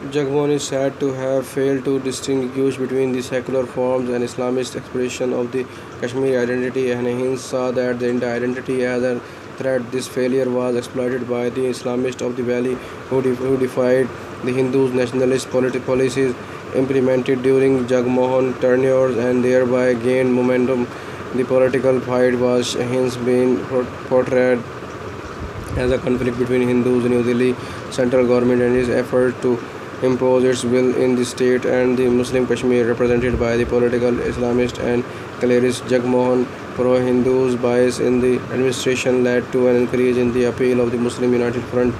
Jagmohan is said to have failed to distinguish between the secular forms and Islamist expression of the Kashmiri identity and hence saw that the Indian identity as a threat. This failure was exploited by the Islamists of the valley who defied the Hindus' nationalist policies implemented during Jagmohan tenure and thereby gained momentum. The political fight was hence being portrayed as a conflict between Hindus, New Delhi central government and its effort to impose its will in the state and the Muslim Kashmir represented by the political Islamist and Clearist Jagmohan pro-Hindus bias in the administration led to an increase in the appeal of the Muslim United Front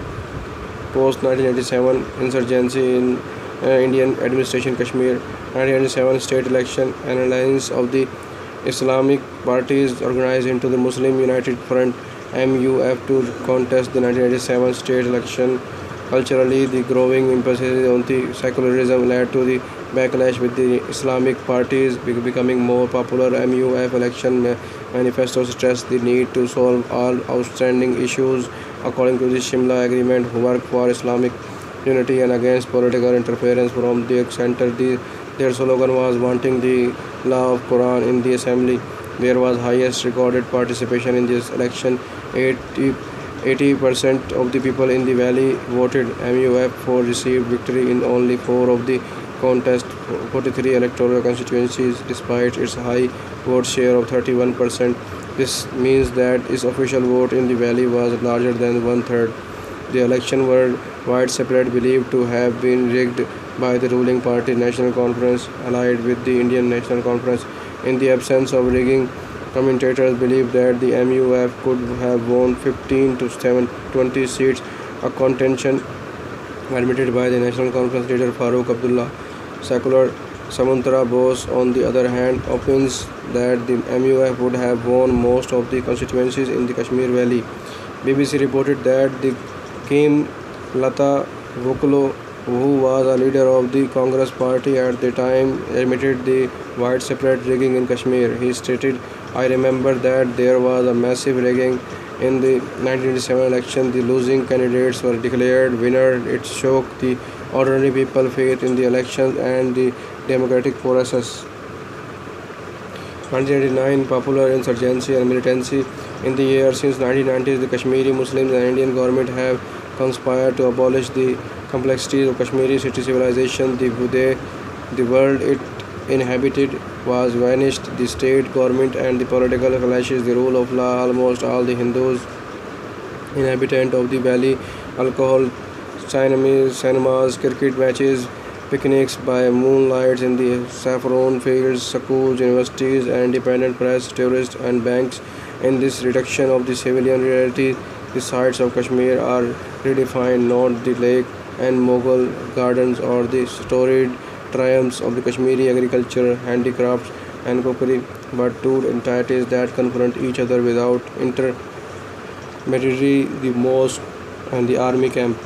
post 1997 insurgency in Indian administration Kashmir 1997 state election an alliance of the Islamic parties organized into the Muslim United Front MUF to contest the 1987 state election. Culturally, the growing emphasis on the secularism led to the backlash with the Islamic parties becoming more popular. MUF election manifesto stressed the need to solve all outstanding issues according to the Shimla Agreement, work for Islamic unity and against political interference from the center. Their slogan was wanting the law of Quran in the assembly. There was highest recorded participation in this election. 80% of the people in the valley voted MUF for received victory in only 4 of the contest 43 electoral constituencies despite its high vote share of 31%. This means that its official vote in the valley was larger than one-third. The election were widespread believed to have been rigged by the ruling party National Conference allied with the Indian National Conference. In the absence of rigging, commentators believe that the MUF could have won 15 to 20 seats, a contention admitted by the National Conference leader Farooq Abdullah. Secular Samantara Bose, on the other hand, opines that the MUF would have won most of the constituencies in the Kashmir Valley. BBC reported that the Kim Lata Voklo, who was a leader of the Congress party at the time, admitted the widespread rigging in Kashmir. He stated, "I remember that there was a massive rigging in the 1987 election. The losing candidates were declared winner. It shook the ordinary people's faith in the elections and the democratic process." 1989 Popular insurgency and militancy. In the years since 1990s, the Kashmiri Muslims and Indian government have conspired to abolish the complexities of Kashmiri city civilization. The world it inhabited was vanished. The state government and the political clashes, the rule of law, almost all the Hindus inhabitant of the valley, alcohol, cinemas, cricket matches, picnics by moonlight in the saffron fields, schools, universities, and independent press, tourists, and banks. In this reduction of the civilian reality, the sites of Kashmir are redefined, not the lake and Mughal gardens or the storied triumphs of the Kashmiri agriculture, handicrafts, and cookery, but two entities that confront each other without intermediary, the mosque and the army camp.